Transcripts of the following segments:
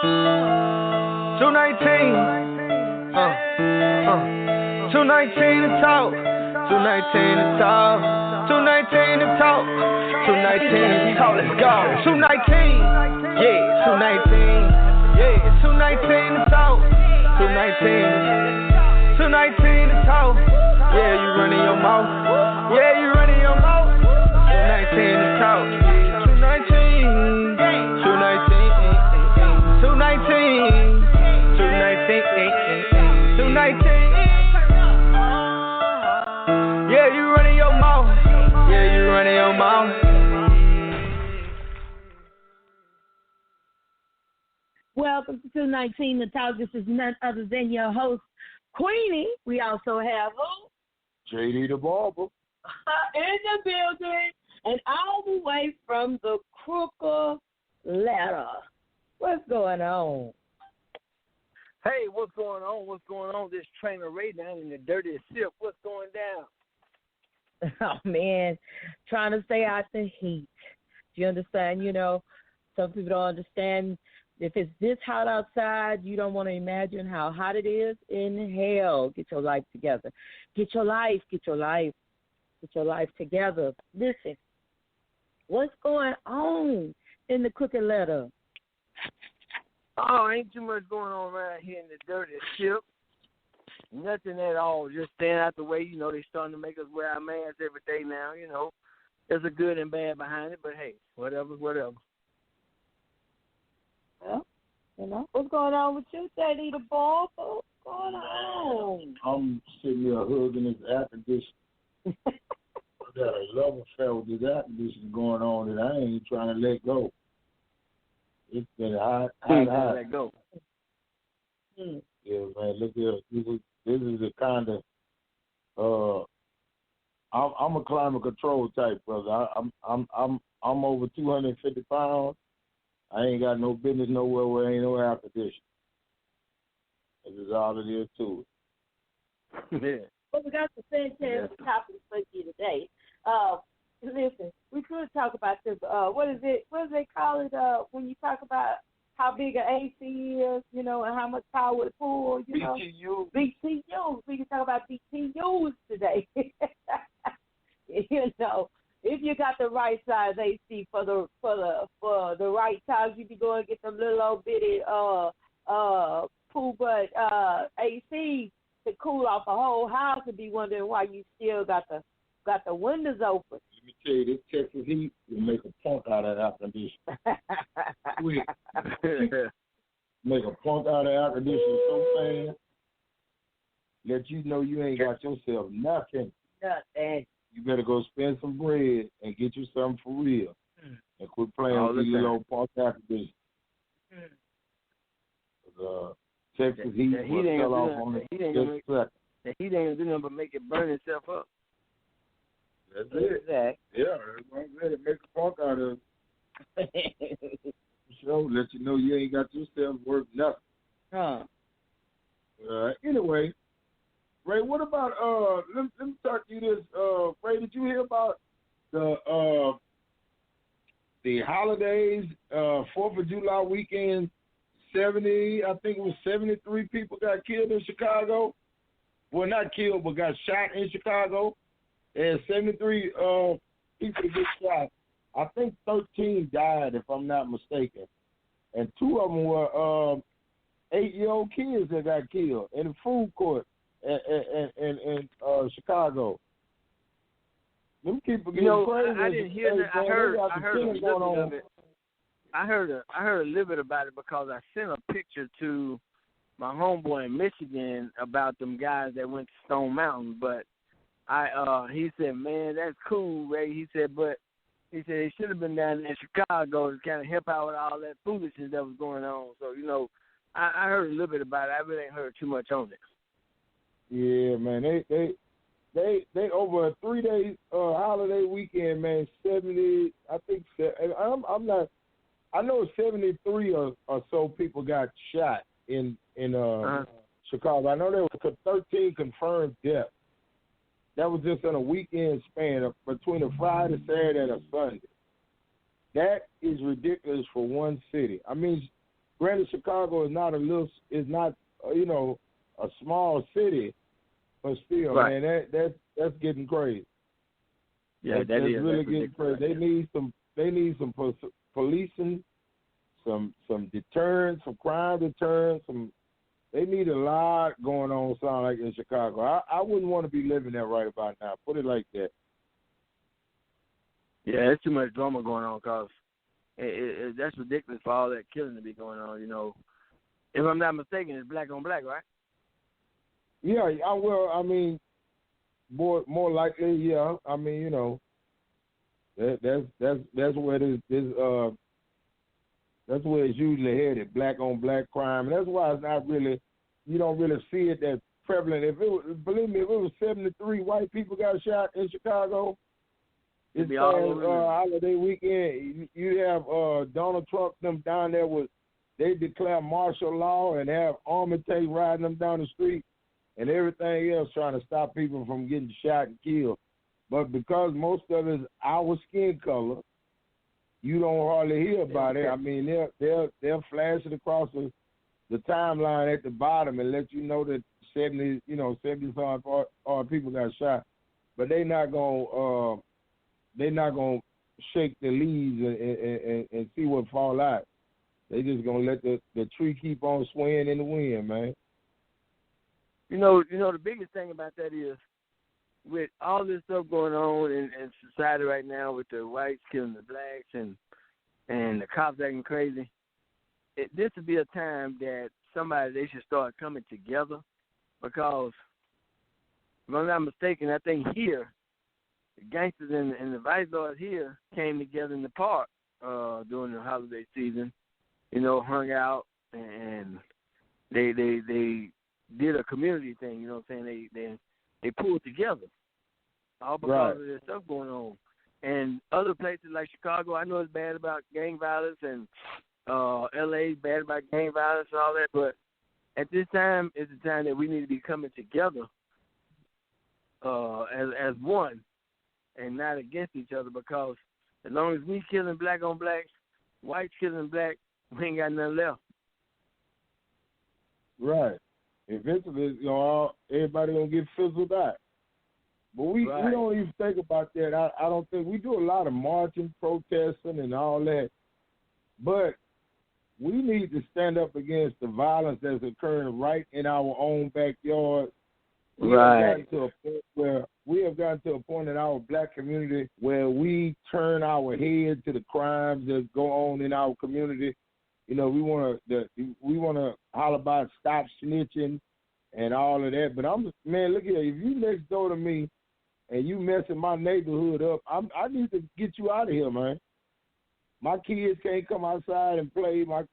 219. 219 to talk. 219 to talk. 219 to talk. 219 to talk. Let's go. 219. Yeah, 219. Yeah, 219 to talk. 219. 219 to talk. Yeah, you running your mouth. Yeah, you running your mouth. 219 to talk. 219. 219. 219. 219. 219. Yeah, you running your mouth. Yeah, you running your mouth. Welcome to 219 The Talk. This is none other than your host, Queenie. We also have JD the Barber in the building, and all the way from the Crooked Letter. What's going on? Hey, what's going on? What's going on? This trainer Ray down in the dirty silk. What's going down? Oh, man, trying to stay out the heat. Do you understand? You know, some people don't understand. If it's this hot outside, you don't want to imagine how hot it is in hell. Get your life together. Get your life together. Listen, what's going on in the Crooked Letter? Oh, ain't too much going on around here in the dirty silk. Nothing at all. Just staying out the way. You know, they starting to make us wear our masks every day now. You know, there's a good and bad behind it, but hey, whatever. Well, you know, what's going on with you, JD the Ball? What's going on? I'm sitting here hugging this air conditioner. I got a love affair with this air conditioner going on that I ain't trying to let go. It's been hot. Let go. Yeah, man. Look here. This is the kind of I'm a climate control type brother. I'm over 250 pounds. I ain't got no business nowhere where ain't no air conditioning. This is all it is to it. Yeah. Well, we got some fantastic topics for you today. Listen, we could talk about this. What do they call it when you talk about how big an AC is, you know, and how much power it pulls, you know? BTUs. We can talk about BTUs today. You know, if you got the right size AC for the right size, you can go and get some little old bitty pool butt AC to cool off the whole house and be wondering why you still got the windows open. Let me tell you, this Texas heat will make a punk out of that air conditioner. Quick. Make a punk out of the air conditioner so fast, let you know you ain't got yourself nothing. Nothing. You better go spend some bread and get you something for real. And quit playing with these little punk air conditioners. Texas heat will sell off on the just second. The heat ain't do nothing but make it burn itself up. That's it. Exactly. Yeah, it make a punk out of it. So let you know you ain't got yourself worth nothing. Huh. Anyway, Ray, what about let me talk to you this. Ray, did you hear about the holidays, 4th of July weekend? I think it was 73 people got killed in Chicago. Well, not killed, but got shot in Chicago. And 73 people get shot. I think 13 died, if I'm not mistaken. And 2 of them were 8-year-old kids that got killed in a food court in Chicago. Them people getting crazy. I didn't hear that. I heard a little bit of it. I heard a little bit about it because I sent a picture to my homeboy in Michigan about them guys that went to Stone Mountain. But he said, man, that's cool, Ray. He said he should have been down in Chicago to kind of help out with all that foolishness that was going on. So, you know, I heard a little bit about it. I really ain't heard too much on it. Yeah, man. They over a 3-day holiday weekend, man. 70, I think. I'm not. I know 73 or so people got shot in Chicago. I know there was 13 confirmed deaths. That was just in a weekend span between a Friday, Saturday, and a Sunday. That is ridiculous for one city. I mean, Greater Chicago is not a small city, but still, right. man, that's getting crazy. Yeah, that's is really that's getting crazy. Right. They need some policing, some deterrence, some crime deterrence. They need a lot going on. Sound like in Chicago. I wouldn't want to be living there right about now. Put it like that. Yeah, there's too much drama going on, cause that's ridiculous for all that killing to be going on. You know, if I'm not mistaken, it's black on black, right? Yeah, I mean, more likely, yeah. I mean, you know, that's where that's where it's usually headed, black on black crime. And that's why it's not really, you don't really see it that prevalent. Believe me, if it was 73 white people got shot in Chicago, this past holiday weekend, you have Donald Trump them down there they declare martial law and have army tanks riding them down the street and everything else trying to stop people from getting shot and killed. But because most of it's our skin color, you don't hardly hear about it. I mean, they'll flash it across the timeline at the bottom and let you know that 70 some people got shot. But they're not gonna shake the leaves and see what fall out. They just gonna let the tree keep on swaying in the wind, man. You know, the biggest thing about that is, with all this stuff going on in society right now, with the whites killing the blacks and the cops acting crazy, this would be a time that they should start coming together, because, if I'm not mistaken, I think here, the gangsters and the vice lords here came together in the park during the holiday season, you know, hung out, and they did a community thing, you know what I'm saying? They pulled together, all because of this stuff going on. And other places like Chicago, I know it's bad about gang violence, and L.A. is bad about gang violence and all that, but at this time, it's the time that we need to be coming together as one and not against each other, because as long as we killing black on blacks, whites killing black, we ain't got nothing left. Right. Eventually, you know, everybody gonna get fizzled out. But we don't even think about that. I don't think we do a lot of marching, protesting, and all that. But we need to stand up against the violence that's occurring right in our own backyard. We have gotten to a point in our black community where we turn our head to the crimes that go on in our community. You know, we want to holler about stop snitching and all of that. But look here, if you next door to me and you messing my neighborhood up, I need to get you out of here, man. My kids can't come outside and play. I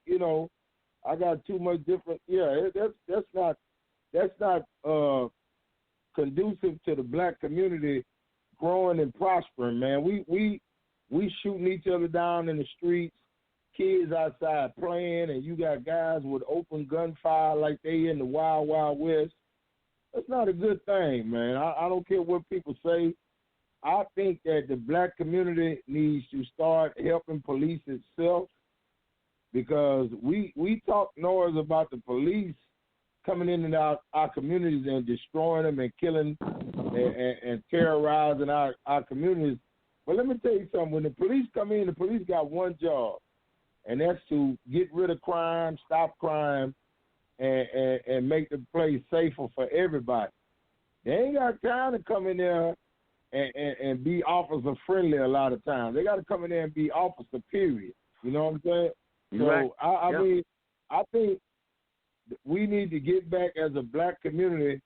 got too much different. Yeah, that's not conducive to the black community growing and prospering, man. We shooting each other down in the streets, kids outside playing, and you got guys with open gunfire like they in the Wild Wild West. That's not a good thing, man. I don't care what people say. I think that the black community needs to start helping police itself, because we talk noise about the police coming in and out our communities and destroying them and killing and terrorizing our communities. But let me tell you something. When the police come in, the police got one job, and that's to get rid of crime, stop crime, and make the place safer for everybody. They ain't got time to come in there and be officer friendly a lot of times. They got to come in there and be officer, period. You know what I'm saying? So, I mean, I think we need to get back as a black community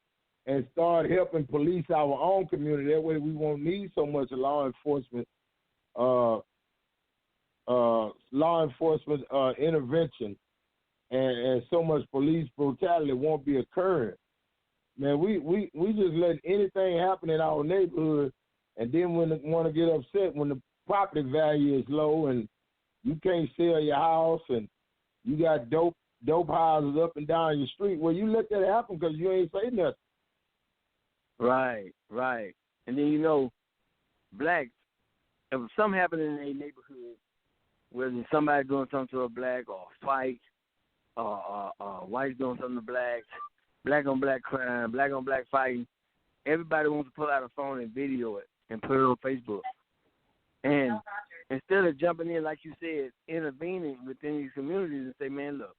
and start helping police our own community. That way we won't need so much law enforcement intervention and so much police brutality won't be occurring. Man, we just let anything happen in our neighborhood, and then want to get upset when the property value is low and you can't sell your house and you got dope houses up and down your street. Well, you let that happen because you ain't say nothing. Right. And then, blacks, if something happened in a neighborhood, whether somebody doing something to a black or a fight, whites doing something to blacks, black on black crime, black on black fighting. Everybody wants to pull out a phone and video it and put it on Facebook. And instead of jumping in, like you said, intervening within these communities and say, man, look,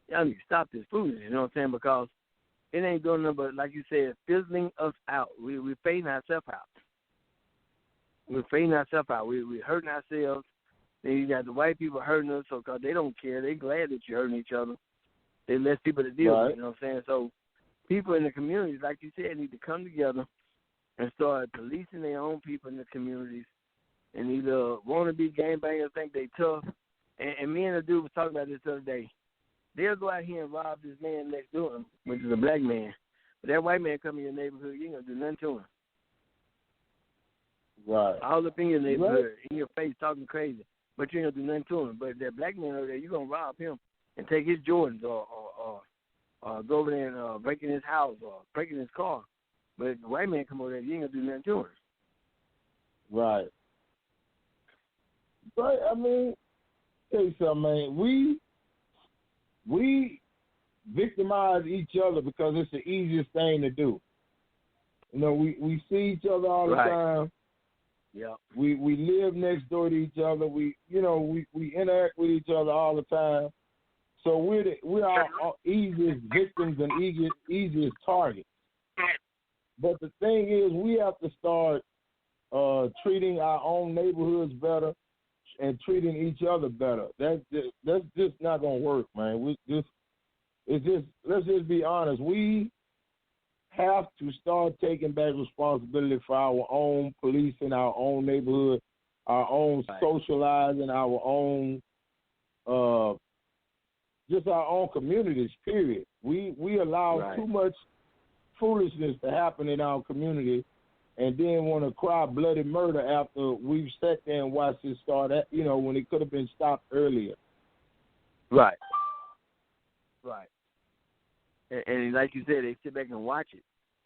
y'all need to stop this foolishness, you know what I'm saying? Because it ain't doing nothing but, like you said, fizzling us out. We're fading ourselves out. We're fading ourselves out. We're hurting ourselves. Then you got the white people hurting us because they don't care. They're glad that you're hurting each other. There's less people to deal with, you know what I'm saying? So people in the communities, like you said, need to come together and start policing their own people in the communities and either want to be gangbangers, think they tough. And me and the dude was talking about this the other day. They'll go out here and rob this man next door, which is a black man. But that white man come in your neighborhood, you ain't going to do nothing to him. Right. All up in your neighborhood, in your face, talking crazy. But you ain't going to do nothing to him. But that black man over there, you're going to rob him and take his Jordans or go over there and break in his house or break in his car. But if the white man come over there, you ain't going to do nothing to him. Right. But, I mean, tell you something, man. We victimize each other because it's the easiest thing to do. You know, we see each other all the time. Yeah. We live next door to each other. We interact with each other all the time. So we're our easiest victims and easiest targets. But the thing is, we have to start treating our own neighborhoods better and treating each other better. That's just not gonna work, man. Let's just be honest. We have to start taking back responsibility for our own policing, our own neighborhood, our own socializing, our own just our own communities, period. We allow too much foolishness to happen in our community and then want to cry bloody murder after we've sat there and watched it start, when it could have been stopped earlier. Right. And like you said, they sit back and watch it.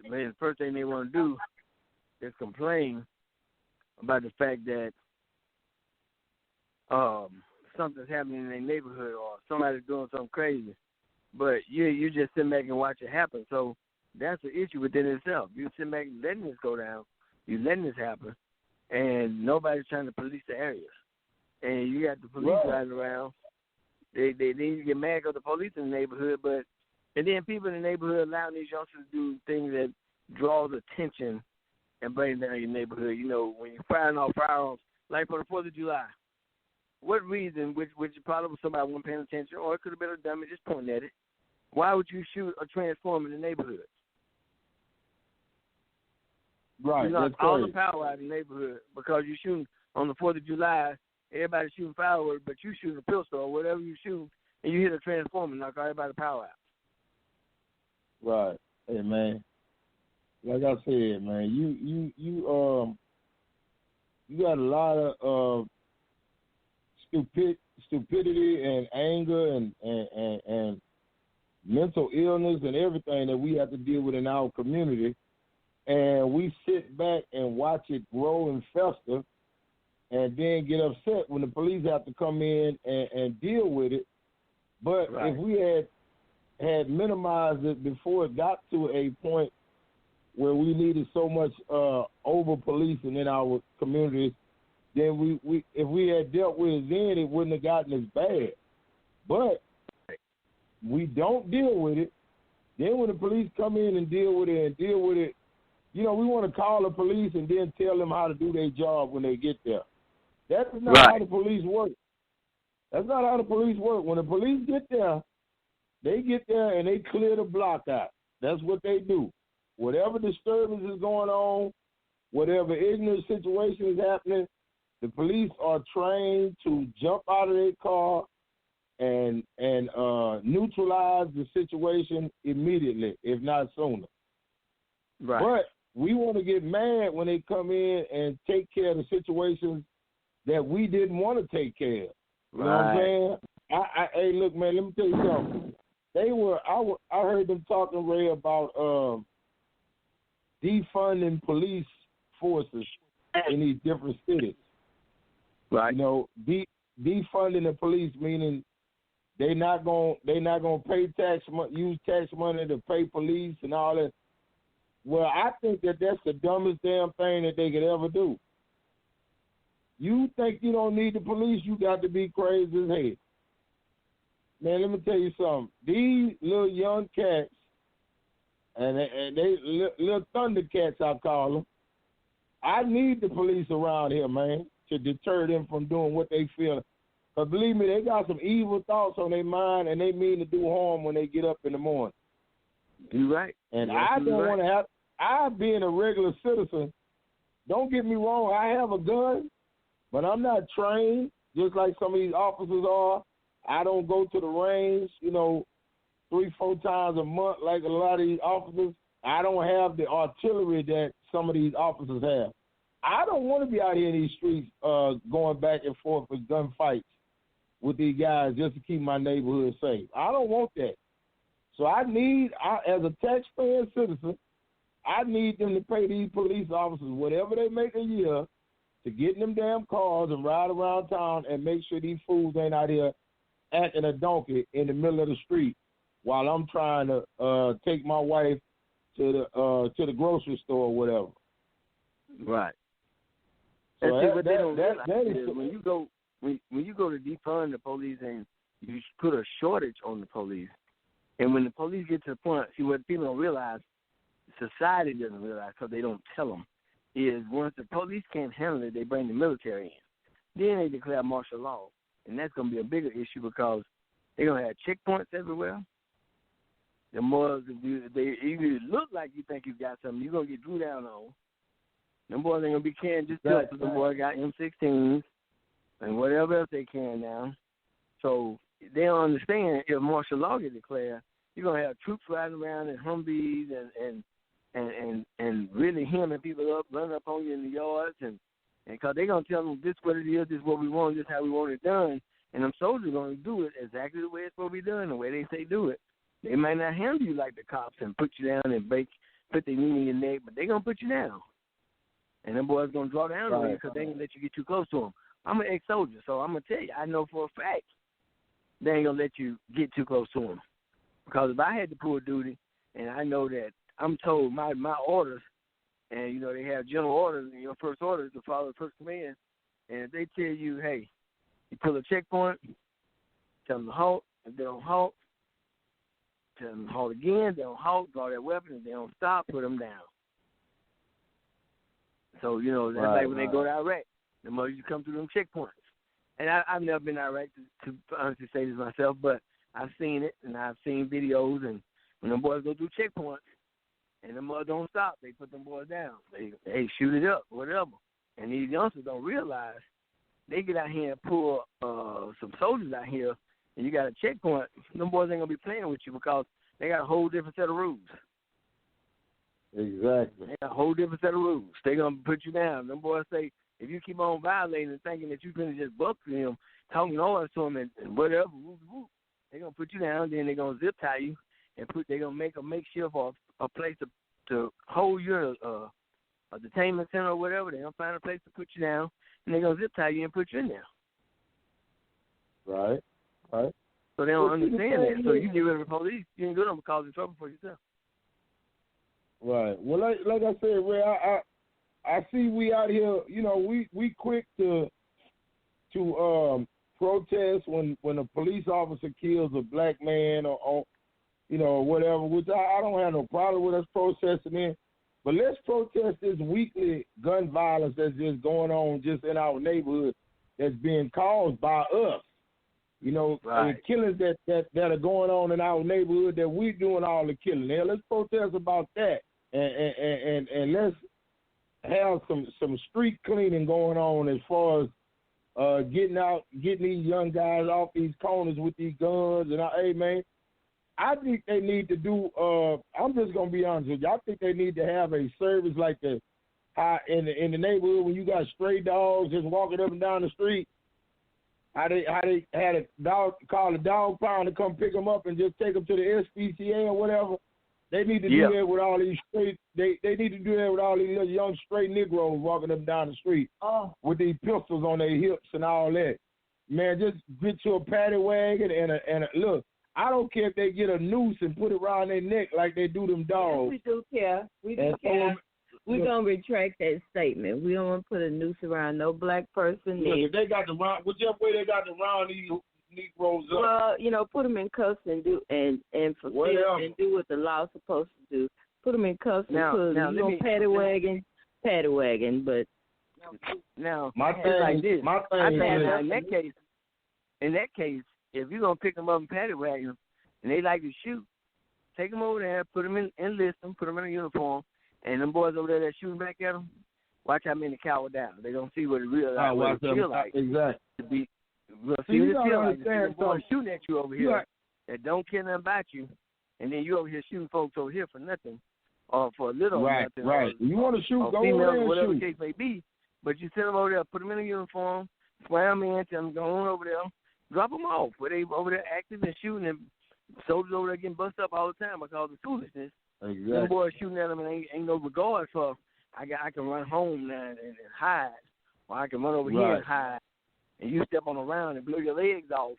Man, the first thing they want to do is complain about the fact that something's happening in their neighborhood or somebody's doing something crazy. But you just sit back and watch it happen. So that's an issue within itself. You sit back and letting this go down. You letting this happen. And nobody's trying to police the areas. And you got the police riding around. They need to get mad because the police in the neighborhood, and then people in the neighborhood allowing these youngsters to do things that draws attention and bring down your neighborhood. You know, when you're firing off firearms, like for the 4th of July, what reason, which probably was somebody wasn't paying attention, or it could have been a dummy just pointing at it, why would you shoot a transformer in the neighborhood? Right, you knock all the power out of the neighborhood because you're shooting on the 4th of July. Everybody's shooting fireworks, but you shooting a pistol or whatever you shoot, and you hit a transformer, knock everybody's power out. Right. Hey, man. Like I said, man, you got a lot of stupidity and anger and mental illness and everything that we have to deal with in our community. And we sit back and watch it grow and fester and then get upset when the police have to come in and deal with it. But if we had minimized it before it got to a point where we needed so much over-policing in our communities, then we if we had dealt with it then, it wouldn't have gotten as bad. But we don't deal with it. Then when the police come in and deal with it, we want to call the police and then tell them how to do their job when they get there. That's not how the police work. That's not how the police work. When the police get there, they get there and they clear the block out. That's what they do. Whatever disturbance is going on, whatever ignorant situation is happening, the police are trained to jump out of their car and neutralize the situation immediately, if not sooner. Right. But we want to get mad when they come in and take care of the situations that we didn't want to take care of. You know what I'm saying? Hey, look, man, let me tell you something. I heard them talking, Ray, about defunding police forces in these different cities. Right. You know, defunding the police, meaning They not gonna pay use tax money to pay police and all that. Well, I think that's the dumbest damn thing that they could ever do. You think you don't need the police? You got to be crazy as hell. Man, let me tell you something. These little young cats, and they little thundercats, I call them. I need the police around here, man, to deter them from doing what they feel. But believe me, they got some evil thoughts on their mind, and they mean to do harm when they get up in the morning. You're right. And I don't want to have. I, being a regular citizen, don't get me wrong. I have a gun, but I'm not trained, just like some of these officers are. I don't go to the range, 3-4 times a month like a lot of these officers. I don't have the artillery that some of these officers have. I don't want to be out here in these streets going back and forth with gunfights with these guys just to keep my neighborhood safe. I don't want that. So as a taxpaying citizen, I need them to pay these police officers whatever they make a year to get in them damn cars and ride around town and make sure these fools ain't out here acting a donkey in the middle of the street while I'm trying to take my wife to the grocery store or whatever. Right. So that's what they don't realize is when you go to defund the police and you put a shortage on the police, and when the police get to the point, see what people don't realize, society doesn't realize because they don't tell them, is once the police can't handle it, they bring the military in. Then they declare martial law, and that's going to be a bigger issue because they're going to have checkpoints everywhere. The more you look like you think you got something, you're going to get drew down on. Them boys ain't going to be carrying just pistols. Them boys got M16s and whatever else they can now. So they don't understand if martial law gets declared, you're going to have troops riding around in Humvees and really hemming people up, running up on you in the yards, and because they're going to tell them this is what it is, this is what we want, this is how we want it done, and them soldiers are going to do it exactly the way it's supposed to be done, the way they say do it. They might not handle you like the cops and put you down and put their knee in your neck, but they're going to put you down. And them boys going to draw down on you because they ain't going to let you get too close to them. I'm an ex-soldier, so I'm going to tell you, I know for a fact they ain't going to let you get too close to them. Because if I had to pull duty, and I know that I'm told my orders, and, they have general orders, and your first order is to follow the first command, and if they tell you, hey, you pull a checkpoint, tell them to halt. If they don't halt, tell them to halt again. They don't halt, draw their weapon. If they don't stop, put them down. So, that's like when they go to Iraq. The more you come through them checkpoints. And I've never been to Iraq to honestly say this myself, but I've seen it, and I've seen videos, and when them boys go through checkpoints, and them boys don't stop, they put them boys down. They shoot it up, whatever. And these youngsters don't realize they get out here and pull some soldiers out here, and you got a checkpoint, them boys ain't going to be playing with you because they got a whole different set of rules. Exactly. They got a whole different set of rules. They're going to put you down. Them boys say, if you keep on violating and thinking that you're going to just buck them, talking noise to them and whatever, they're going to put you down, then they're going to zip tie you, and they're going to make a makeshift or a place to hold you in a detainment center or whatever. They're going to find a place to put you down, and they're going to zip tie you and put you in there. Right. So they don't understand that. So you get rid of the police, you ain't going to cause trouble for yourself. Right. Well, like I said, Ray, I see we out here, we quick to protest when a police officer kills a black man or whatever, which I don't have no problem with us protesting in. But let's protest this weekly gun violence that's just going on just in our neighborhood that's being caused by us. The killings that are going on in our neighborhood that we doing all the killing. Now, let's protest about that. And let's have some street cleaning going on as far as getting these young guys off these corners with these guns. And hey, man, I think they need to do. I'm just gonna be honest with you. I think they need to have a service like in the neighborhood when you got stray dogs just walking up and down the street. How they had a dog call a dog pound to come pick them up and just take them to the SPCA or whatever. They need to do that with all these straight. They need to do that with all these little young straight Negroes walking up and down the street with these pistols on their hips and all that. man, just get you a paddy wagon and a look. I don't care if they get a noose and put it around their neck like they do them dogs. Yes, we do care. We do care. We're going to retract that statement. We don't want to put a noose around no black person. Look, if they got the round, whichever way they got the round these Negroes up. Well, you know, put them in cuffs and do and fulfill and do what the law's supposed to do. Put them in cuffs and put them on paddy wagon, but now my it's thing, like this. My thing I think is, in that case, if you're gonna pick them up in paddy wagon and they like to shoot, take them over there, put them in, enlist them, put them in a uniform, and them boys over there that shooting back at them, watch how many cower down. They don't see what it really feel like. Exactly. To be, we'll So see you what it gotta feel like. understand Them boys shooting at you over here that don't care nothing about you, and then you over here shooting folks over here for nothing, or for a little right, nothing. Right. You want to shoot, or go female, over there and whatever shoot. the case may be. But you send them over there, put them in a uniform, slam them in, tell them go on over there, drop them off. Where they over there active and shooting, and soldiers over there getting busted up all the time because of foolishness. Exactly. Them boys shooting at them and ain't no regard for. I can run home now and hide, or I can run over here and hide, and you step on around and blow your legs off,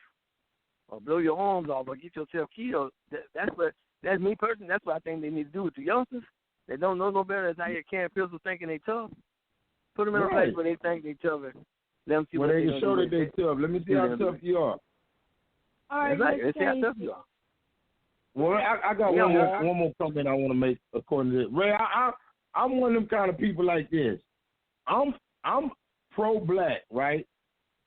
or blow your arms off, or get yourself killed. That's me personally. That's what I think they need to do with the youngsters. They don't know no better. That's out here carrying pistols thinking they tough. Put them in a place where they think they tough. Let them see what they they can show that they tough. Let me see how tough you are. All right, let's see how tough you are. Well, I got one more comment I want to make according to this. Ray, I'm one of them kind of people like this. I'm pro-black, right?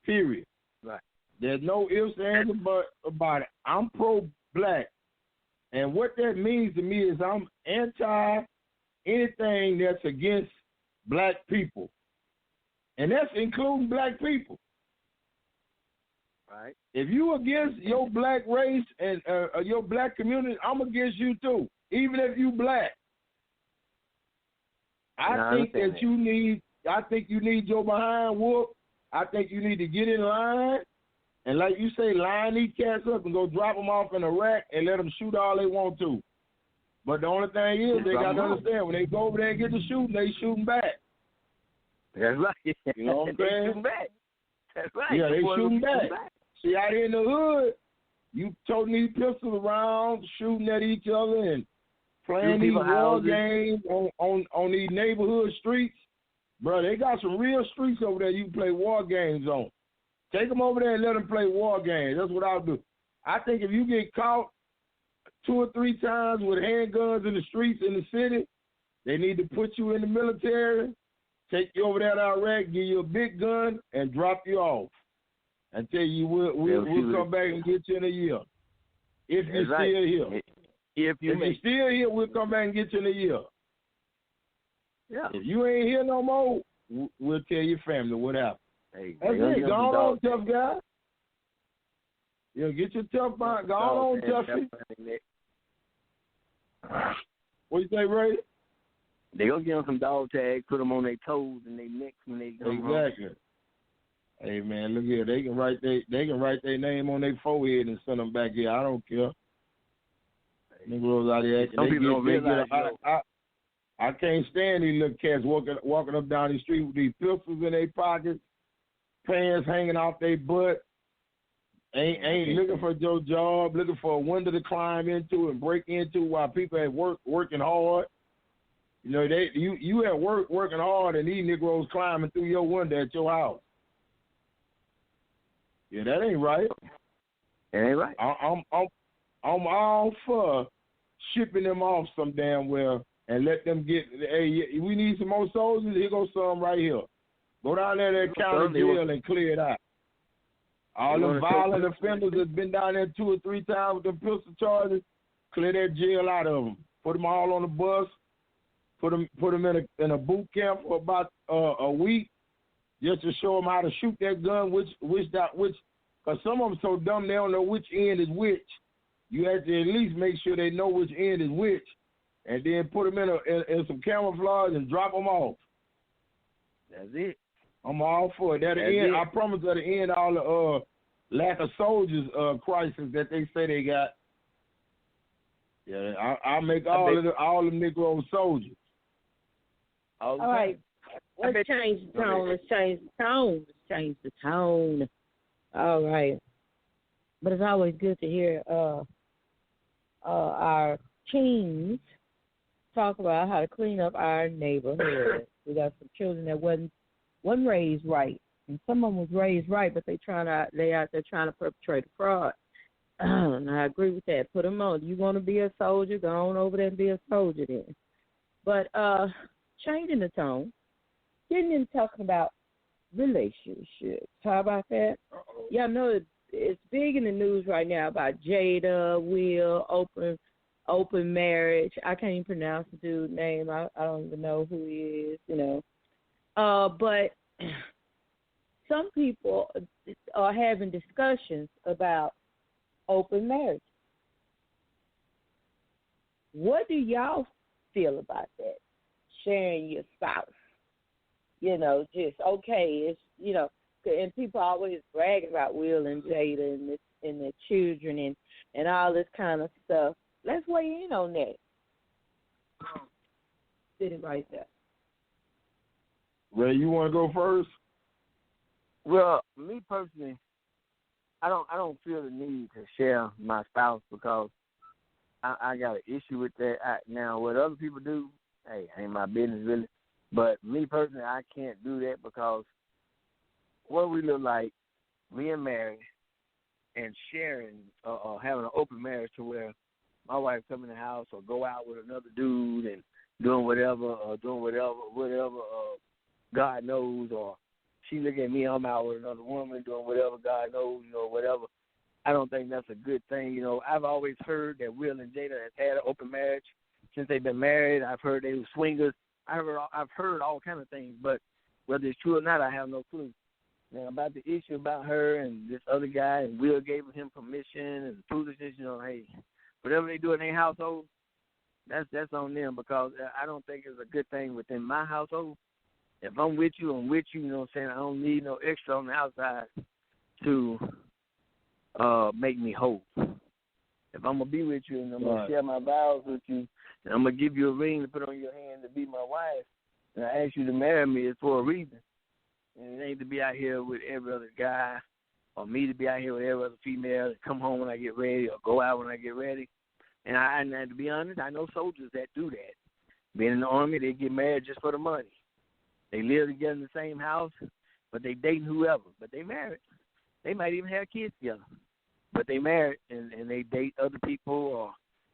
Period. Right. There's no ifs, ands, or buts about it. I'm pro-black. And what that means to me is I'm anti anything that's against black people. And that's including black people. Right. If you against your black race and your black community, I'm against you too, even if you black. I think you need your behind whoop. I think you need to get in line and, like you say, line these cats up and go drop them off in a rack and let them shoot all they want to. But the only thing is, they got to understand, when they go over there and get the shooting, they shooting back. That's right. You know what I'm saying? Shooting back. That's right. Yeah, they shooting back. See, out here in the hood, you toting these pistols around, shooting at each other and playing these war games on these neighborhood streets. Bro, they got some real streets over there you can play war games on. Take them over there and let them play war games. That's what I'll do. I think if you get caught 2 or 3 times with handguns in the streets in the city, they need to put you in the military, take you over there to Iraq, give you a big gun, and drop you off. And tell you we'll come back and get you in a year. If you're still here. If you're still here, we'll come back and get you in a year. Yeah. If you ain't here no more, we'll tell your family what happened. Hey, that's it. Go on, tough guy. Yeah, get your tough mind. Go on, toughie. What you say, Ray? They gonna give them some dog tags, put them on their toes and their necks when they go exactly. Home. Hey man, look here. They can write their name on their forehead and send them back here. I don't care. Negroes out here. Some people don't realize. I can't stand these little cats walking up down the street with these pistols in their pockets, pants hanging off their butt. Ain't looking for your job, looking for a window to climb into and break into while people at work working hard. You know, you at work working hard and these Negroes climbing through your window at your house. Yeah, that ain't right. It ain't right. I'm all for shipping them off some damn well and let them get. Hey, we need some more soldiers. Here goes some right here. Go down there to the county jail and clear it out. All the violent offenders that's been down there 2 or 3 times with them pistol charges, clear that jail out of them. Put them all on the bus. Put them in a boot camp for about a week, just to show them how to shoot that gun. Which, because some of them so dumb they don't know which end is which. You have to at least make sure they know which end is which, and then put them in some camouflage and drop them off. That's it. I'm all for it. That'll end. I promise that'll end all the lack of soldiers crisis that they say they got. Yeah, I'll make all the Negro soldiers. All right. Let's change the tone. All right. But it's always good to hear our teens talk about how to clean up our neighborhood. We got some children that wasn't raised right, and some of them was raised right, but they out there trying to perpetrate a fraud. And I agree with that. Put them on. You want to be a soldier? Go on over there and be a soldier then. But changing the tone, getting into talking about relationships. How about that? Y'all know it's big in the news right now about Jada, Will, Open Marriage. I can't even pronounce the dude's name. I don't even know who he is, you know. But some people are having discussions about open marriage. What do y'all feel about that? Sharing your spouse. You know, just, okay, it's, you know, and people always bragging about Will and Jada and their children and all this kind of stuff. Let's weigh in on that. Sitting right there. Ray, you want to go first? Well, me personally, I don't feel the need to share my spouse because I got an issue with that. Now, what other people do, hey, ain't my business really. But me personally, I can't do that because what we look like, being married and sharing or having an open marriage to where my wife come in the house or go out with another dude and doing whatever God knows, or she look at me, I'm out with another woman doing whatever God knows, you know, whatever. I don't think that's a good thing. You know, I've always heard that Will and Jada has had an open marriage since they've been married. I've heard they were swingers. I've heard all kind of things, but whether it's true or not, I have no clue. Now, about the issue about her and this other guy, and Will gave him permission and foolishness, you know, hey, whatever they do in their household, that's on them because I don't think it's a good thing within my household. If I'm with you, I'm with you, you know what I'm saying? I don't need no extra on the outside to make me whole. If I'm going to be with you and I'm going to share my vows with you, and I'm going to give you a ring to put on your hand to be my wife, and I ask you to marry me, it's for a reason. And it ain't to be out here with every other guy or me to be out here with every other female, to come home when I get ready or go out when I get ready. And to be honest, I know soldiers that do that. Being in the Army, they get married just for the money. They live together in the same house, but they dating whoever. But they married. They might even have kids together. But they married, and they date other people, or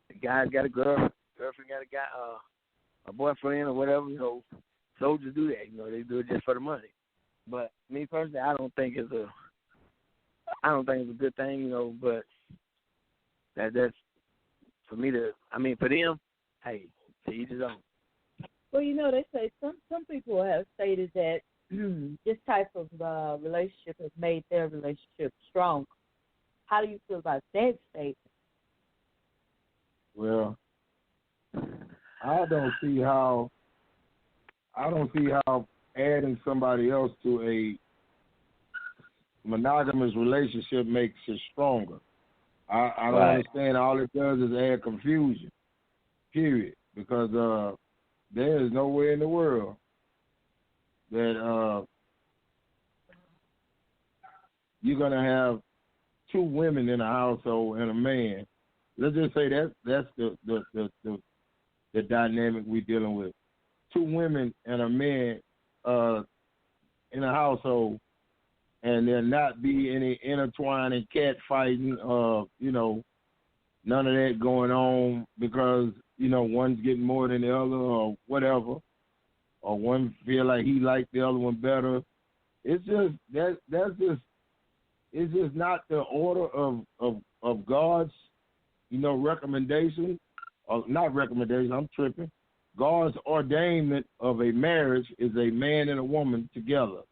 the guy's got a girlfriend got a guy, a boyfriend or whatever. You know, soldiers do that. You know, they do it just for the money. But me personally, I don't think it's a good thing. You know, but that's for me to. I mean, for them, hey, to each his own. Well, you know, they say some people have stated that this type of relationship has made their relationship strong. How do you feel about that statement? Well, I don't see how adding somebody else to a monogamous relationship makes it stronger. I don't understand. All it does is add confusion, period, because there is nowhere in the world that you're going to have two women in a household and a man. Let's just say that's the dynamic we're dealing with. Two women and a man in a household, and there not be any intertwining, cat fighting, you know, none of that going on because, you know, one's getting more than the other or whatever, or one feel like he liked the other one better. It's just it's just not the order of God's, you know, recommendation, or not recommendation, I'm tripping. God's ordainment of a marriage is a man and a woman together.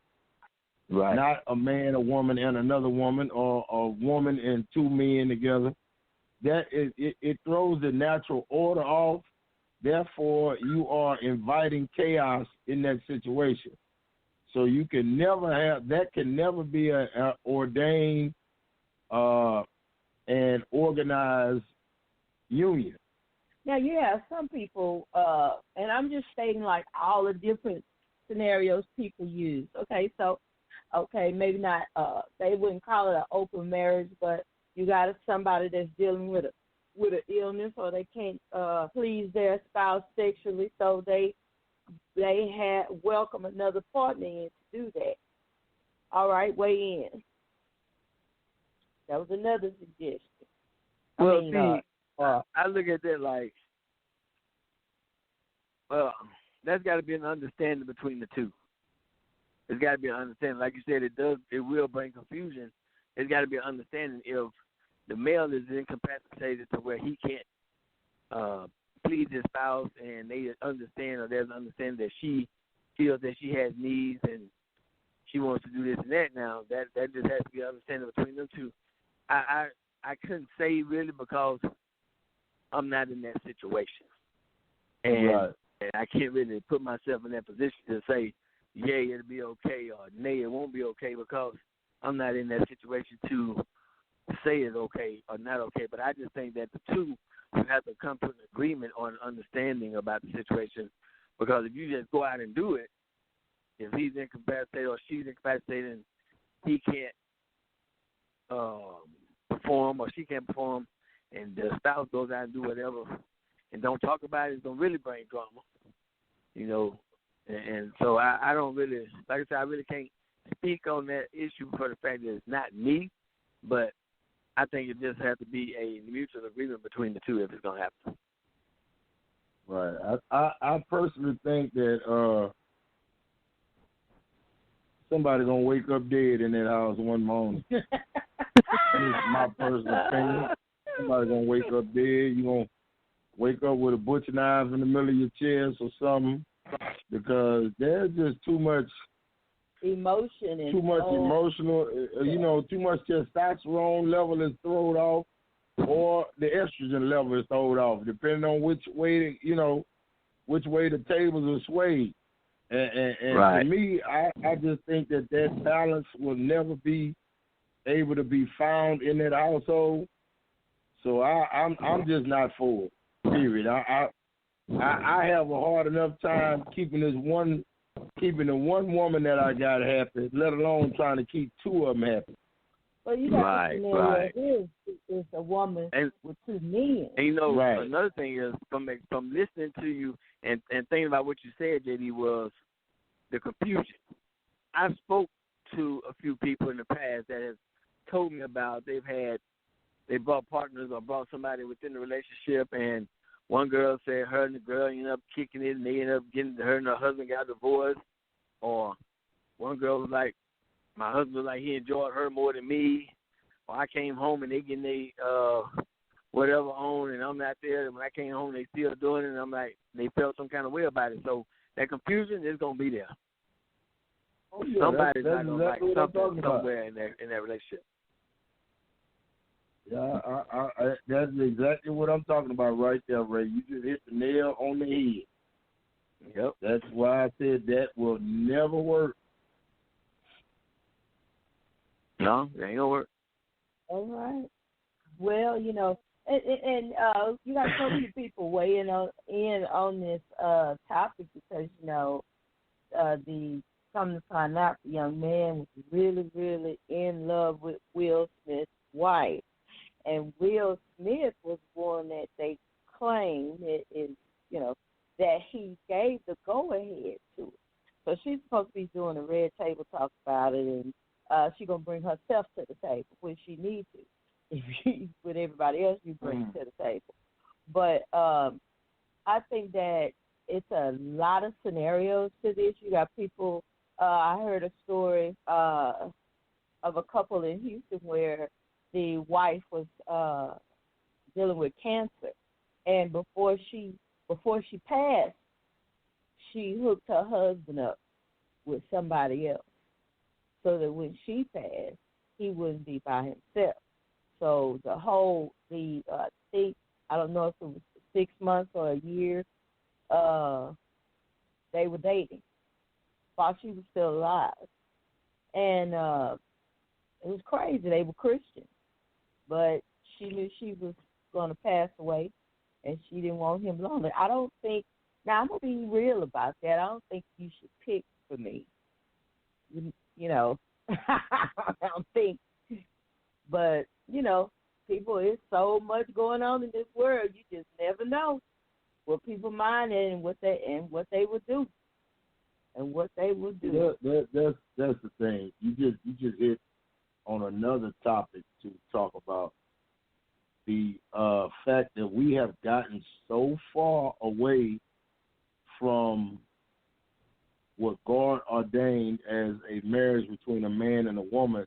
Right. Not a man, a woman, and another woman, or a woman and two men together. That it throws the natural order off. Therefore, you are inviting chaos in that situation. So you can never have that. Can never be a ordained and organized union. Now, you have some people, and I'm just stating like all the different scenarios people use. Okay, so Okay, maybe not. They wouldn't call it an open marriage, but you got somebody that's dealing with an illness, or they can't please their spouse sexually, so they had welcome another partner in to do that. All right, weigh in. That was another suggestion. I look at that like, well, that's got to be an understanding between the two. There's got to be an understanding. Like you said, it will bring confusion. There's got to be an understanding if the male is incapacitated to where he can't please his spouse, and they understand, or there's an understanding that she feels that she has needs and she wants to do this and that. Now that just has to be an understanding between them two. I couldn't say really because I'm not in that situation, and I can't really put myself in that position to say, yeah, it'll be okay, or nay, it won't be okay, because I'm not in that situation to say it's okay or not okay. But I just think that the two would have to come to an agreement or an understanding about the situation, because if you just go out and do it, if he's incapacitated or she's incapacitated and he can't perform or she can't perform, and the spouse goes out and do whatever and don't talk about it, it's going to really bring drama, you know. And so I don't really, like I said, I really can't speak on that issue for the fact that it's not me, but I think it just has to be a mutual agreement between the two if it's going to happen. Right. I personally think that somebody going to wake up dead in that house one morning. That's my personal opinion. Somebody going to wake up dead. You're going to wake up with a butcher knife in the middle of your chest or something, because there's just too much emotion and too much emotional, too much testosterone level is thrown off, or the estrogen level is thrown off, depending on which way the tables are swayed. And right. To me, I just think that balance will never be able to be found in that household. So I'm just not for it. Period. I have a hard enough time keeping the one woman that I got happy, let alone trying to keep two of them happy. Well, you got to know is a woman with two men. And another thing is from listening to you and thinking about what you said, JD, was the confusion. I've spoke to a few people in the past that have told me about they brought partners or brought somebody within the relationship, and one girl said her and the girl ended up kicking it, and they ended up her and her husband got divorced. Or one girl was like, my husband was like, he enjoyed her more than me. Or I came home and they getting whatever on, and I'm not there. And when I came home, they still doing it, and I'm like, they felt some kind of way about it. So that confusion is going to be there. Oh, yeah, somebody's that's not going to like something somewhere in that relationship. Yeah, that's exactly what I'm talking about right there, Ray. You just hit the nail on the head. Yep. That's why I said that will never work. No, it ain't gonna work. All right. Well, and you got so many people weighing in on this topic, because come to find out, the young man was really, really in love with Will Smith's wife. And Will Smith was one that they claimed that he gave the go-ahead to it. So she's supposed to be doing a red table talk about it, and she's going to bring herself to the table, which she needs to. If she's with everybody else, you bring to the table. But I think that it's a lot of scenarios to this. You got people, I heard a story of a couple in Houston where the wife was dealing with cancer, and before she passed, she hooked her husband up with somebody else, so that when she passed, he wouldn't be by himself. So I think, I don't know if it was 6 months or a year, they were dating while she was still alive, and it was crazy. They were Christians. But she knew she was going to pass away, and she didn't want him lonely. I don't think, now I'm going to be real about that, I don't think you should pick for me. I'm thinking. But, people, it's so much going on in this world. You just never know what people mind and what they would do. And what they would do. That's the thing. You just hit on another topic to talk about. The fact that we have gotten so far away from what God ordained as a marriage between a man and a woman,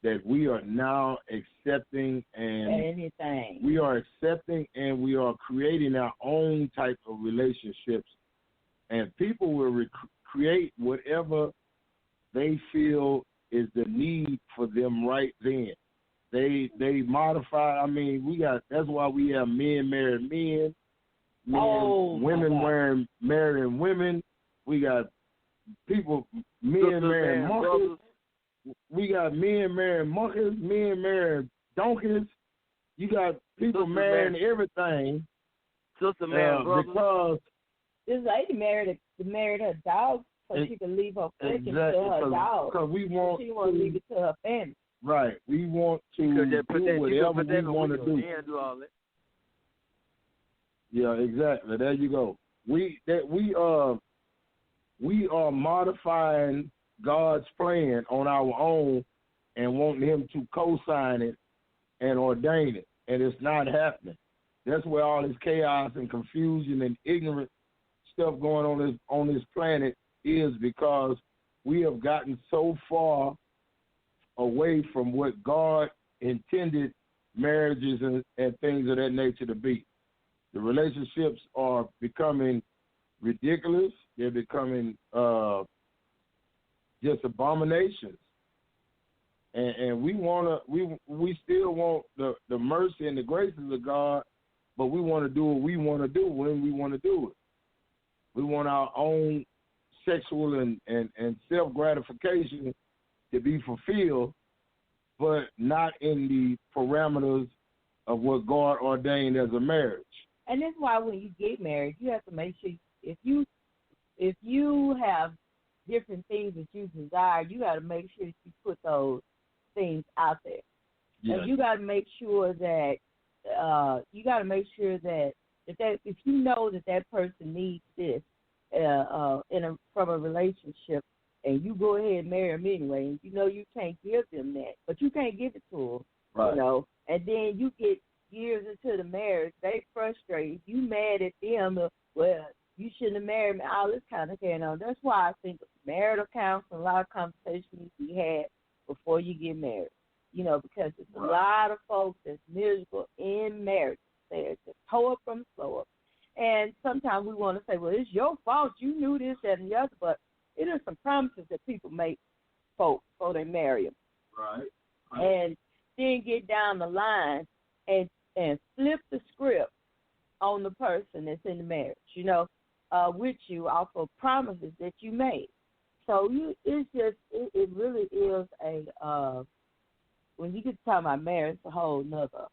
that we are now accepting anything. We are accepting and we are creating our own type of relationships, and people will create whatever they feel is the need for them right then. They modify. I mean, that's why we have men marrying men, women marrying women. We got men marrying monkeys. We got men marrying monkeys, men marrying donkeys. You got people marrying everything. Sister man, because this lady married her dog so she could leave her freaking to her dog. Because she want to leave it to her family. Right. We want to do whatever we want to do. Do all that. Yeah, exactly. There you go. We are modifying God's plan on our own and wanting Him to co-sign it and ordain it, and it's not happening. That's where all this chaos and confusion and ignorant stuff going on this planet is, because we have gotten so far away from what God intended marriages and things of that nature to be. The relationships are becoming ridiculous. They're becoming just abominations. And we still want the mercy and the graces of God, but we want to do what we want to do when we want to do it. We want our own sexual and self-gratification to be fulfilled, but not in the parameters of what God ordained as a marriage. And that's why when you get married, you have to make sure if you have different things that you desire, you got to make sure that you put those things out there. Yes. And you got to make sure that if you know that person needs this from a relationship, and you go ahead and marry them anyway, and you can't give them that, but you can't give it to them, right. And then you get years into the marriage, they frustrated, you mad at them, well, you shouldn't have married me, all this kind of carrying on. That's why I think marital counseling, a lot of conversations need to be had before you get married, because it's a lot of folks that's miserable in marriage. They're just toe up from the floor up. And sometimes we want to say, well, it's your fault, you knew this, that, and the other, but it is some promises that people make folks before they marry them. Right. And then get down the line and flip the script on the person that's in the marriage, with you off of promises that you made. So it really is when you get to talk about marriage, it's a whole nother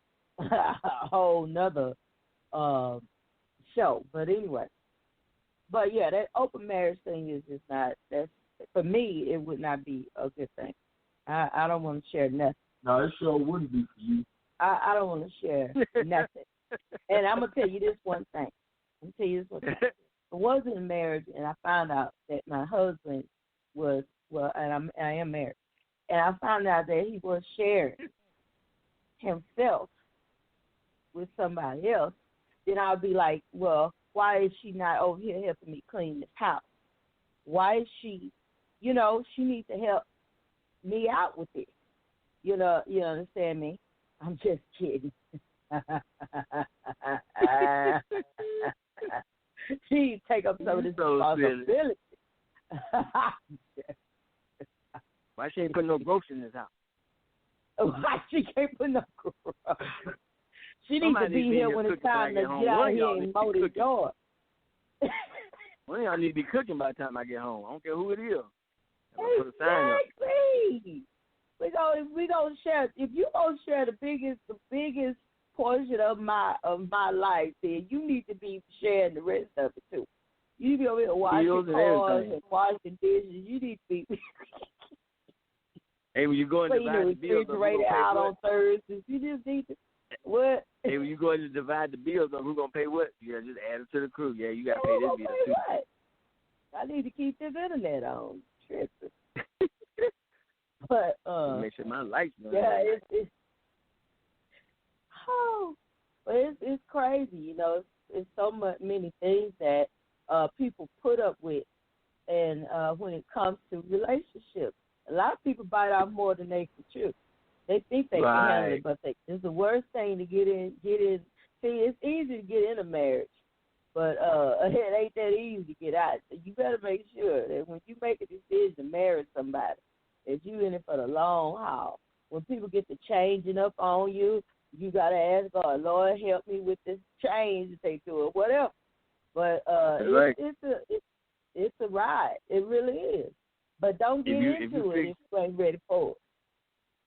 show. But anyway, yeah, that open marriage thing is just not. That's, for me, it would not be a good thing. I don't want to share nothing. No, it sure wouldn't be for you. I don't want to share nothing. And I'm gonna tell you this one thing. I was in a marriage, and I found out that my husband was and I am married, and I found out that he was sharing himself with somebody else. Then I'll be like, well, why is she not over here helping me clean this house? Why is she, she needs to help me out with it. You understand me? I'm just kidding. She take up some of this responsibility. Why she ain't putting no groceries in this house? Why she can't put no groceries? She needs to be here when it's time to get out here and mow the door. Well, y'all need to be cooking by the time I get home. I don't care who it is. Put a sign up. Exactly. We gonna share. If you gonna share the biggest portion of my life, then you need to be sharing the rest of it too. You need to be over here washing cars and washing dishes. You need to be. Hey, when you go and divide the bills, refrigerator out on Thursdays. You just need to what? Hey, when you go and divide the bills on who's gonna pay what, you gotta just add it to the crew. Yeah, you gotta pay this bill too. What? I need to keep this internet on. Tripping. But make sure my lights on. Yeah, it's but it's crazy. You know, it's so many things that people put up with, and when it comes to relationships, a lot of people bite off more than they can chew. They think they can handle it, but it's the worst thing to get in. See, it's easy to get in a marriage, but it ain't that easy to get out. So you better make sure that when you make a decision to marry somebody, that you in it for the long haul. When people get to changing up on you, you gotta ask God, Lord, help me with this change that they do or whatever. But it's a ride. It really is. But don't get into it if you ain't ready for it.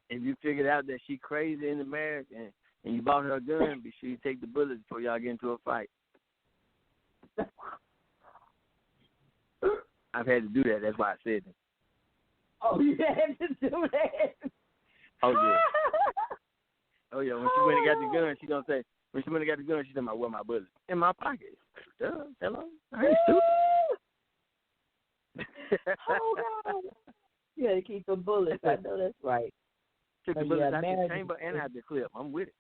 If you figured out that she crazy in the marriage and you bought her a gun, be sure you take the bullets before y'all get into a fight. I've had to do that. That's why I said it. Oh, you had to do that? Oh, yeah. Oh, yeah. When she went and got the gun, she gonna say, when she went and got the gun, she said, where my bullets? In my pocket. Duh, hello? I ain't stupid. Oh, God. You gotta keep the bullets. I know that's right. Took the bullets out the chamber and out the clip. I'm with it.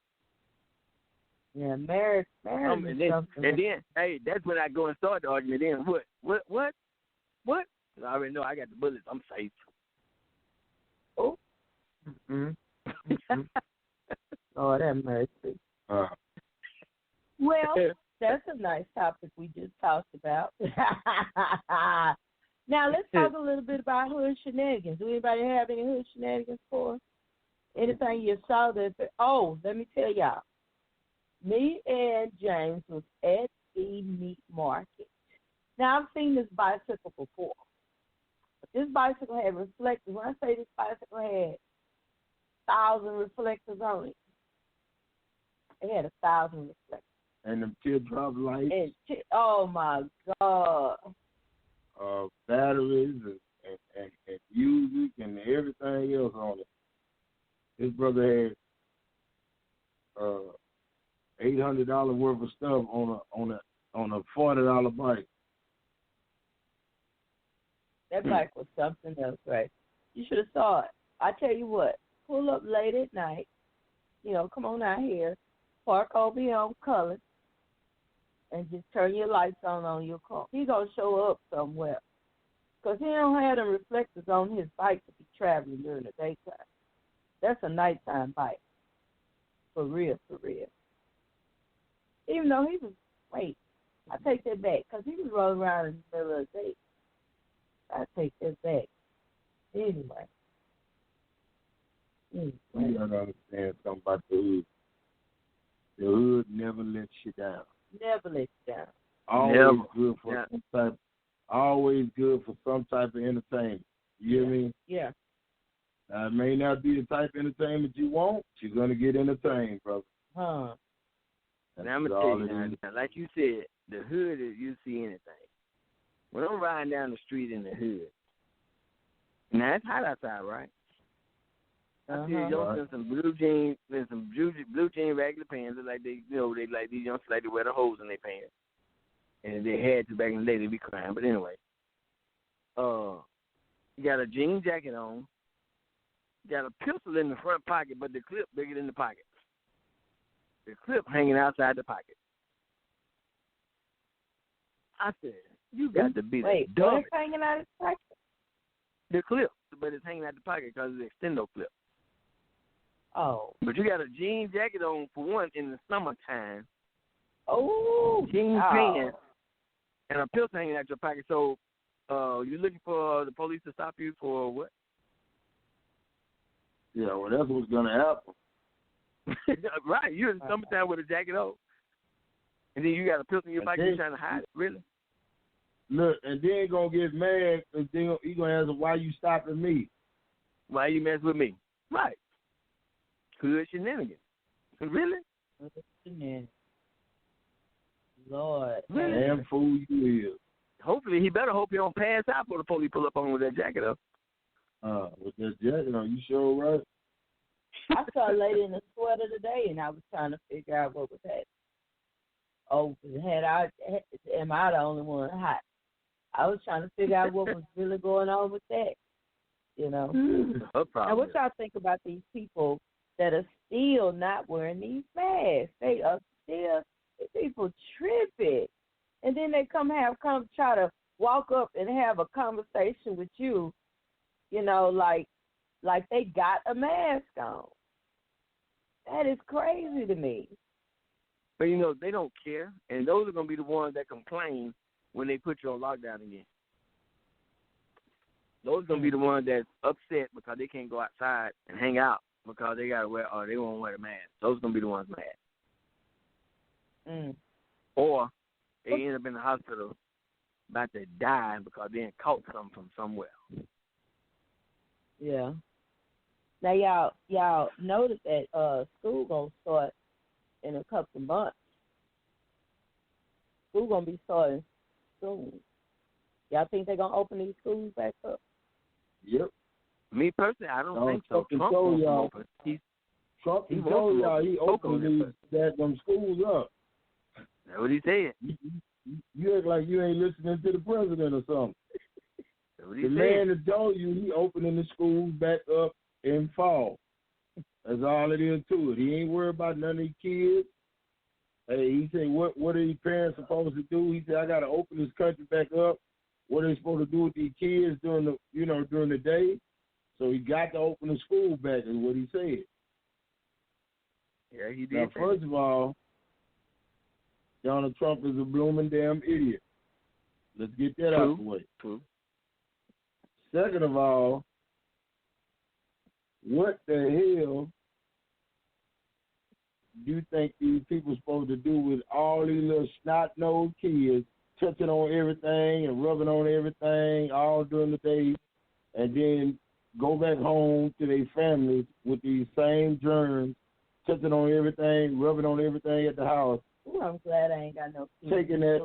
Yeah, marriage and then, hey, that's when I go and start the argument. Then what? I already know I got the bullets. I'm safe. Oh. Mm-hmm. Lord have mercy. Well, that's a nice topic we just talked about. Now, let's talk a little bit about hood shenanigans. Do anybody have any hood shenanigans for us? Anything you saw that, let me tell y'all. Me and James was at the meat market. Now, I've seen this bicycle before. But this bicycle had reflectors. When I say this bicycle had 1,000 reflectors on it, it had 1,000 reflectors. And them teardrop lights. Oh, my God. Batteries and music and everything else on it. His brother had $800 worth of stuff on a $40 bike. That bike was something else, right? You should have saw it. I tell you what, pull up late at night. You know, come on out here, park over here on Cullen, and just turn your lights on your car. He's gonna show up somewhere, cause he don't have the reflectors on his bike to be traveling during the daytime. That's a nighttime bike. For real, for real. Even though he was, I take that back, because he was rolling around in the middle of the day. I take that back. Anyway. You gotta understand something about the hood. The hood never lets you down. Never let you down. Always good for some type of entertainment. You hear me? Yeah. Now, it may not be the type of entertainment you want. You're going to get entertained, brother. Huh. Now, I'm going to tell you, like you said, the hood is you see anything. When I'm riding down the street in the hood, now it's hot outside, right? I see youngsters in some blue jeans and some blue jean regular pants. Like they like these youngsters like to wear the holes in their pants. And if they had to back in the day, they'd be crying. But anyway, you got a jean jacket on. Got a pistol in the front pocket, but the clip bigger than the pocket. The clip hanging outside the pocket. I said, you got to be the dumbest. What's hanging out of the pocket? The clip, but it's hanging out the pocket because it's an extendo clip. Oh. But you got a jean jacket on, for one, in the summertime. Oh. Jean pants and a pistol hanging out your pocket. So you're looking for the police to stop you for what? Yeah, well, that's what's going to happen. Right, you're in the summertime with a jacket on. And then you got a pistol in your pocket, you're trying to hide it. Really? Look, and then he's going to get mad, and then he's going to ask, why you stopping me? Why you mess with me? Right. Hood shenanigans. Really? Lord. Really? Damn fool you is. Hopefully, he better hope he don't pass out before the police pull up on him with that jacket up. With that jacket on, you sure right? I saw a lady in a sweater today, and I was trying to figure out what was happening. Oh, am I the only one hot? I was trying to figure out what was really going on with that, you know. And what y'all think about these people that are still not wearing these masks? They are still, these people tripping. And then they come try to walk up and have a conversation with you, you know, like they got a mask on. That is crazy to me. But, you know, they don't care, and those are going to be the ones that complain when they put you on lockdown again. Those are going to be the ones that's upset because they can't go outside and hang out because they got to wear, or they won't wear the mask. Those are going to be the ones mad. Or they end up in the hospital about to die because they caught something from somewhere. Yeah. Now, y'all notice that school going to start in a couple of months. School going to be starting soon. Y'all think they're going to open these schools back up? Yep. Me personally, I don't think so. Trump told y'all he opened them schools up. That's what he said. You act like you ain't listening to the president or something. That's what he the said. Man that told you he opening the schools back up in fall. That's all it is to it. He ain't worried about none of these kids. Hey, he said, what are these parents supposed to do? He said, I got to open this country back up. What are they supposed to do with these kids during the day? So he got to open the school back, is what he said. Yeah, he did. Now, first of all, Donald Trump is a blooming damn idiot. Let's get that out of the way. True. Second of all, what the hell do you think these people are supposed to do with all these little snot-nosed kids touching on everything and rubbing on everything all during the day, and then go back home to their families with these same germs, touching on everything, rubbing on everything at the house? Ooh, I'm glad I ain't got no kids. Taking that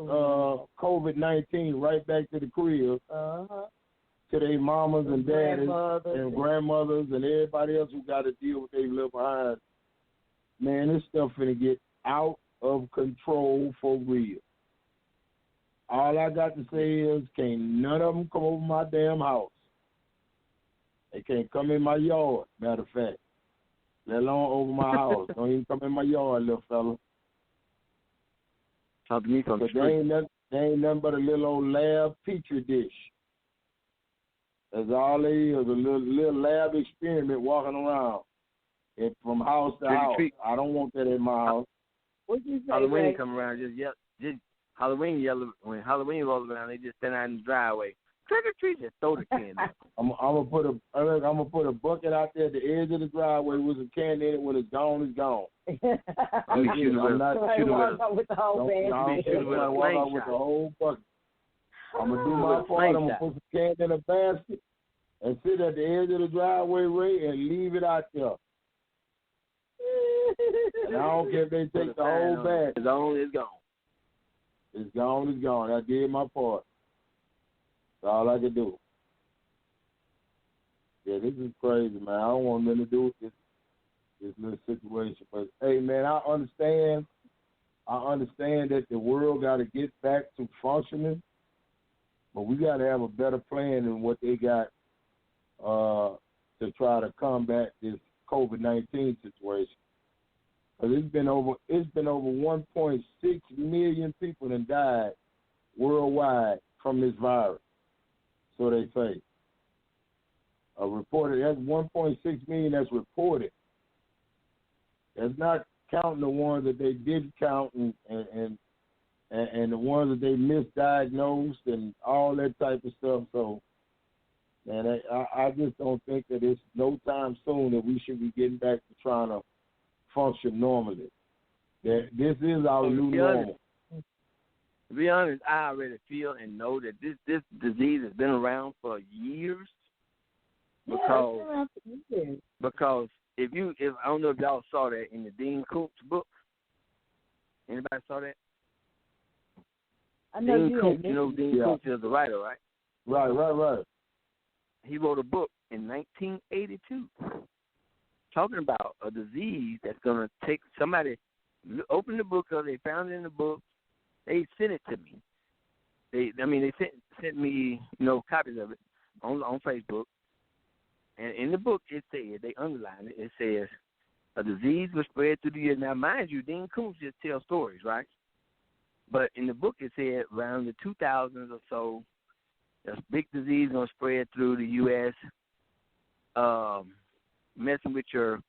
COVID-19 right back to the crib. To their mamas and daddies and grandmothers and everybody else who got to deal with their little behind. Man, this stuff finna get out of control for real. All I got to say is, can't none of them come over my damn house. They can't come in my yard, matter of fact. Let alone over my house. Don't even come in my yard, little fella. Talk to me from the street. They ain't nothing but a little old lab petri dish. That's all they is, a little lab experiment walking around from house to house. I don't want that in my house. What you say, Halloween Ray? come around, just Halloween yellow. When Halloween rolls around, they just stand out in the driveway. Trick or treat, just throw the candy. I'm gonna put a bucket out there at the edge of the driveway with some candy in it. When it's gone, it's gone. I'm not shooting with the whole bag. I'm gonna walk out with the whole bucket. I'm gonna do my part. I'm gonna put some candy in a basket and sit at the edge of the driveway, Ray, and leave it out there. And I don't care if they take the whole bag. It's gone, it's gone. It's gone, it's gone. I did my part. That's all I can do. Yeah, this is crazy, man. I don't want nothing to do with this little situation. But, hey, man, I understand that the world got to get back to functioning, but we got to have a better plan than what they got to try to combat this COVID-19 situation. Because it's been over 1.6 million people that died worldwide from this virus. So they say. Reported, that's 1.6 million that's reported. That's not counting the ones that they did count and the ones that they misdiagnosed and all that type of stuff. So, man, I just don't think that it's no time soon that we should be getting back to trying to function normally. That this is our new normal. To be honest, I already feel and know that this disease has been around for years. Because if I don't know if y'all saw that in the Dean Koontz book. Anybody saw that? I know Dean Koontz, you know Dean Koontz is the writer, right? Right. He wrote a book in 1982, talking about a disease that's going to take somebody. Open the book up. They found it in the book. They sent it to me. They sent me, copies of it on Facebook. And in the book, it said, they underlined it. It says, a disease was spread through the years. Now, mind you, Dean Koontz just tells stories, right? But in the book, it said around the 2000s or so, a big disease going to spread through the U.S., messing with your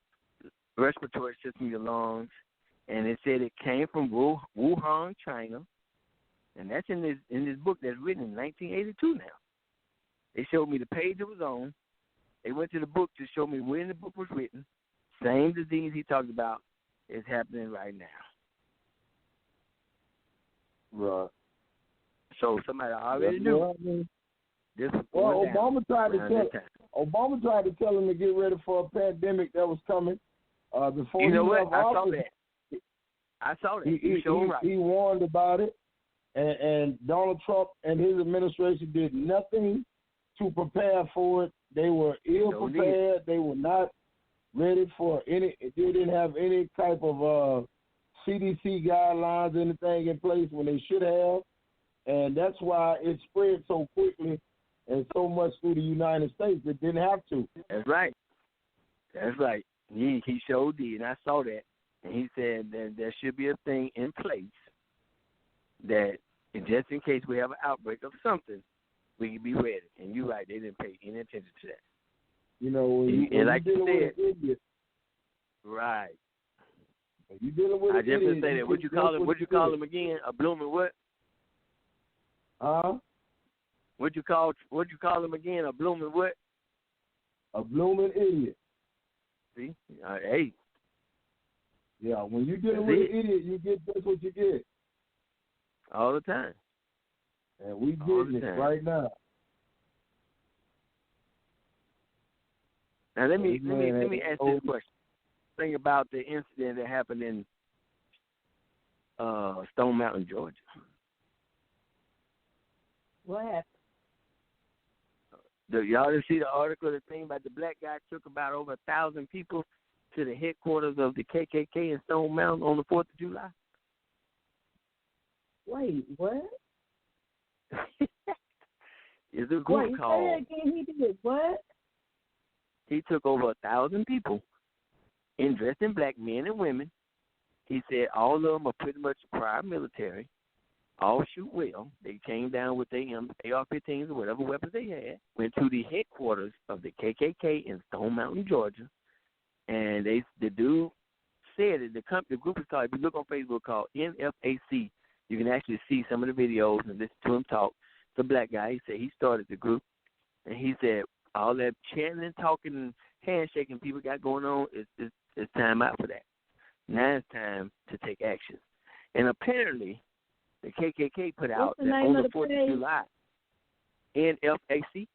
respiratory system, your lungs. And it said it came from Wuhan, China. And that's in this book that's written in 1982 now. They showed me the page it was on. They went to the book to show me when the book was written. Same disease he talked about is happening right now. Right. So somebody already knew. This well, Obama tried to tell him to get ready for a pandemic that was coming before you know he what? left office. I saw that. He warned about it, and Donald Trump and his administration did nothing to prepare for it. They were ill prepared. They were not ready for any. They didn't have any type of CDC guidelines, anything in place when they should have, and that's why it spread so quickly and so much through the United States. It didn't have to. That's right. He showed did, and I saw that. And he said that there should be a thing in place that just in case we have an outbreak of something, we can be ready. And you're right, they didn't pay any attention to that. When like you said, with an idiot, right. When you dealing with I just didn't say that. What'd you call him again? A blooming what? What'd you call him again? A blooming what? A blooming idiot. See? Hey. Yeah, when you're dealing with an idiot, you get just what you get. All the time. And we getting it right now. Now let me ask this question. Think about the incident that happened in Stone Mountain, Georgia. What happened? Y'all didn't see the article, the thing about the black guy took about over 1,000 people to the headquarters of the KKK in Stone Mountain on the 4th of July? Wait, what? It's a group called. Say that again. He did what? He took over 1,000 people, dressed in black, men and women. He said all of them are pretty much prior military, all shoot well. They came down with their AR-15s or whatever weapons they had, went to the headquarters of the KKK in Stone Mountain, Georgia, and the dude said that the group is called, if you look on Facebook, called NFAC. You can actually see some of the videos and listen to him talk. The black guy, he said he started the group, and he said all that chanting and talking and handshaking people got going on is time out for that. Now it's time to take action. And apparently, the KKK put out that on the 4th of July, NFAC,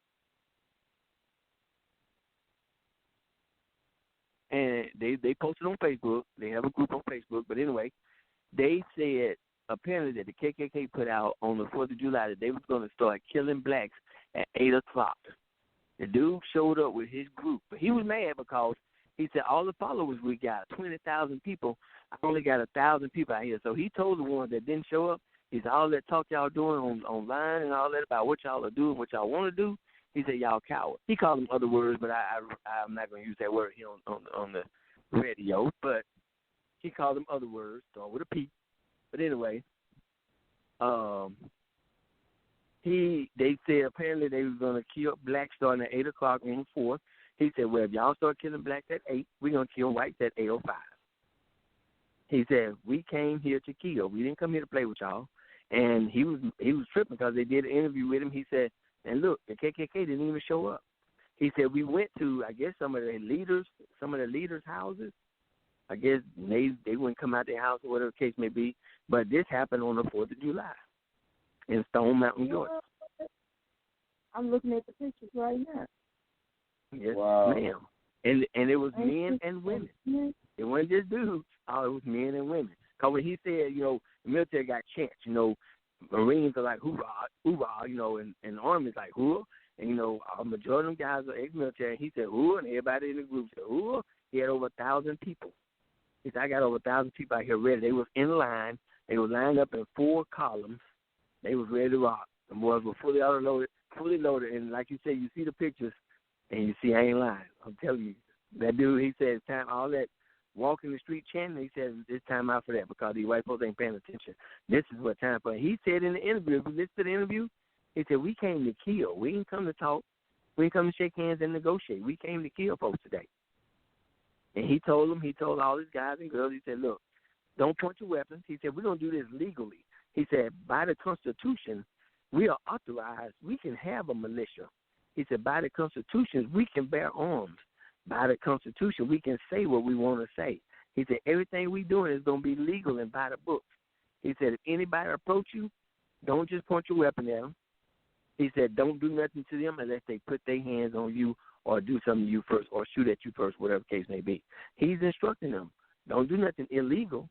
and they posted on Facebook. They have a group on Facebook. But anyway, they said apparently that the KKK put out on the 4th of July that they was going to start killing blacks at 8 o'clock. The dude showed up with his group, but he was mad because he said, all the followers we got, 20,000 people, I only got 1,000 people out here. So he told the ones that didn't show up, he said, all that talk y'all doing online and all that about what y'all are doing, what y'all want to do, he said, y'all cowards. He called them other words, but I'm not going to use that word here on the radio, but he called them other words, starting with a P. But anyway, they said apparently they were going to kill blacks starting at 8 o'clock on the 4th. He said, well, if y'all start killing blacks at 8, we're going to kill whites at 8:05. He said, we came here to kill. We didn't come here to play with y'all. And he was tripping because they did an interview with him. He said, and look, the KKK didn't even show up. He said, we went to, I guess, some of the leaders' houses. I guess they wouldn't come out their house or whatever the case may be. But this happened on the 4th of July in Stone Mountain, Georgia. I'm looking at the pictures right now. Yes, wow. ma'am. And it was men and women. It wasn't just dudes. Oh, it was men and women. Because when he said, the military got chants, Marines are like, hoorah, hoorah, and the Army's like, hoorah. And, a majority of them guys are ex-military. He said, ooh, and everybody in the group said, ooh. He had over 1,000 people. He said, I got over 1,000 people out here ready. They was in line. They were lined up in 4 columns. They was ready to rock. The boys were fully loaded. And like you said, you see the pictures, and you see I ain't lying. I'm telling you. That dude, he said, it's time, all that walking the street chanting, he said, it's time out for that because these white folks ain't paying attention. This is what time for. He said in the interview, if you listen to the interview, he said, we came to kill. We didn't come to talk. We didn't come to shake hands and negotiate. We came to kill folks today. And he told all his guys and girls, he said, look, don't point your weapons. He said, we're going to do this legally. He said, by the Constitution, we are authorized. We can have a militia. He said, by the Constitution, we can bear arms. By the Constitution, we can say what we want to say. He said, everything we doing is going to be legal and by the book. He said, if anybody approach you, don't just point your weapon at them. He said, don't do nothing to them unless they put their hands on you or do something to you first or shoot at you first, whatever the case may be. He's instructing them, don't do nothing illegal.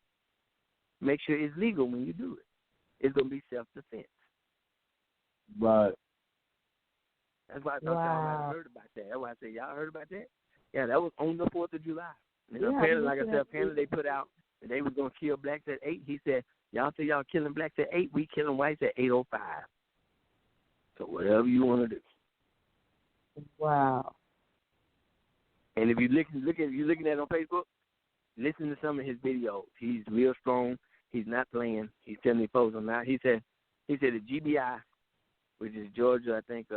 Make sure it's legal when you do it. It's going to be self-defense. Right. That's why I thought y'all heard about that. That's why I said, y'all heard about that? Yeah, that was on the 4th of July. And apparently, like I said, apparently they put out that they was going to kill blacks at 8. He said, y'all say y'all killing blacks at 8, we killing whites at 8:05. So whatever you want to do. Wow. And if you you're looking at it on Facebook, listen to some of his videos. He's real strong. He's not playing. He's telling the folks I'm not. He said the GBI, which is Georgia, I think,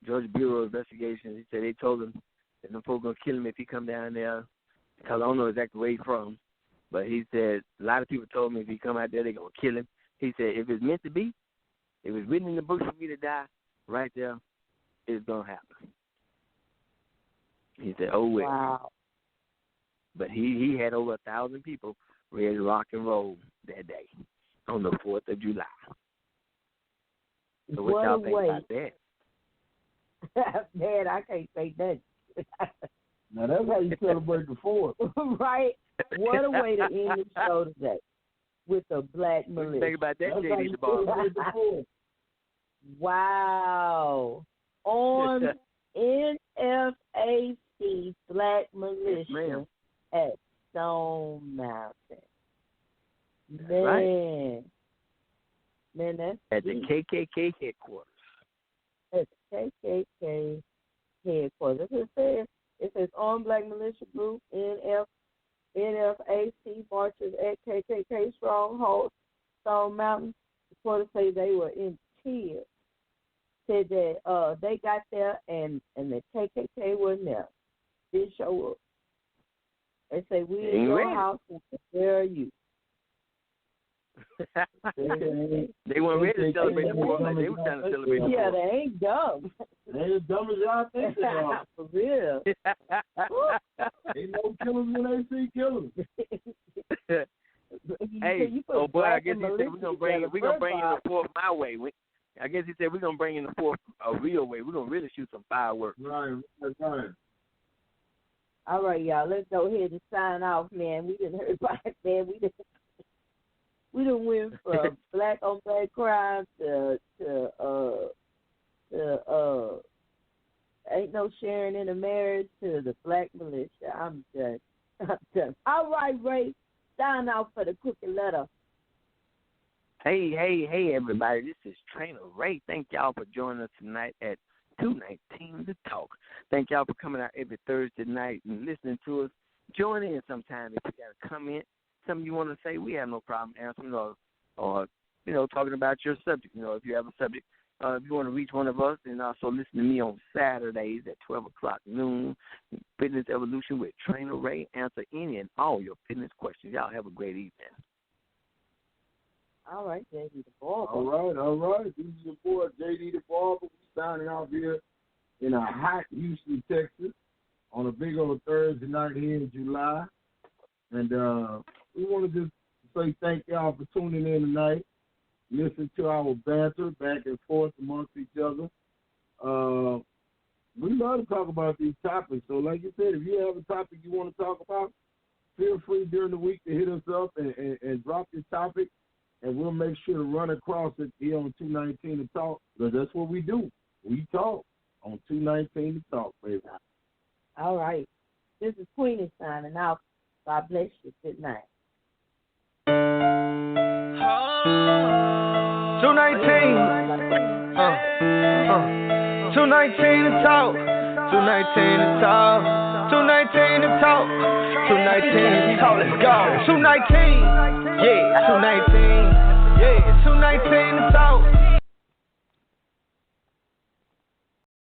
Georgia Bureau of Investigation, he said they told him that them folks going to kill him if he come down there, because I don't know exactly where he's from. But he said a lot of people told me if he come out there, they're going to kill him. He said if it's meant to be, if it's written in the book for me to die, right there, it's going to happen. He said, oh, well. Wow. But he had over 1,000 people ready to rock and roll that day on the 4th of July. So what y'all think about that? Man, I can't say that. Now, that's how you celebrate the 4th. Right? What a way to end the show today with a black militia. Think about that, JD the Boss. Wow. On NFAC Black Militia at Stone Mountain. Man. Right. Man, that's at the KKK headquarters. At the KKK headquarters. It says on Black Militia Group, NFAC marches at KKK Stronghold, Stone Mountain. Reporters say they were in tears. Said that they got there and the KKK wasn't there. Didn't show up. They say, we in your house, and where are you? They weren't ready to celebrate the 4th. They were trying to celebrate the 4th. Yeah, they ain't dumb. They ain't as dumb as y'all think they are. For real. Ain't no killers when they see killers. Hey, oh boy, I guess he said we're gonna bring in the 4th my way. I guess he said we're gonna bring in the 4th a real way. We're gonna really shoot some fireworks. Right. All right, y'all. Let's go ahead and sign off, man. We didn't hear about it, man. We done went from black on black crime to ain't no sharing in a marriage to the black militia. I'm done. All right, Ray. Sign off for the cookie letter. Hey, everybody. This is Trainer Ray. Thank y'all for joining us tonight at 219 The Talk. Thank y'all for coming out every Thursday night and listening to us. Join in sometime if you got a comment, something you want to say. We have no problem answering or talking about your subject. If you have a subject, if you want to reach one of us, and also listen to me on Saturdays at 12 o'clock noon, Fitness Evolution with Trainer Ray. Answer any and all your fitness questions. Y'all have a great evening. All right, JD the Barber. All right. This is your boy, JD the Barber. We're signing out here in a hot Houston, Texas, on a big old Thursday night here in July. And we want to just say thank y'all for tuning in tonight. Listen to our banter back and forth amongst each other. We love to talk about these topics. So like you said, if you have a topic you want to talk about, feel free during the week to hit us up and drop your topic. And we'll make sure to run across it here on 219 to talk, because that's what we do. We talk on 219 to talk, baby. All right. This is Queenie signing out. God bless you. Good night. 219. 219 to talk. 219 to talk. 219 to talk. 219 to talk. Let's go. 219. Yeah, 219. Yeah, 219 to talk.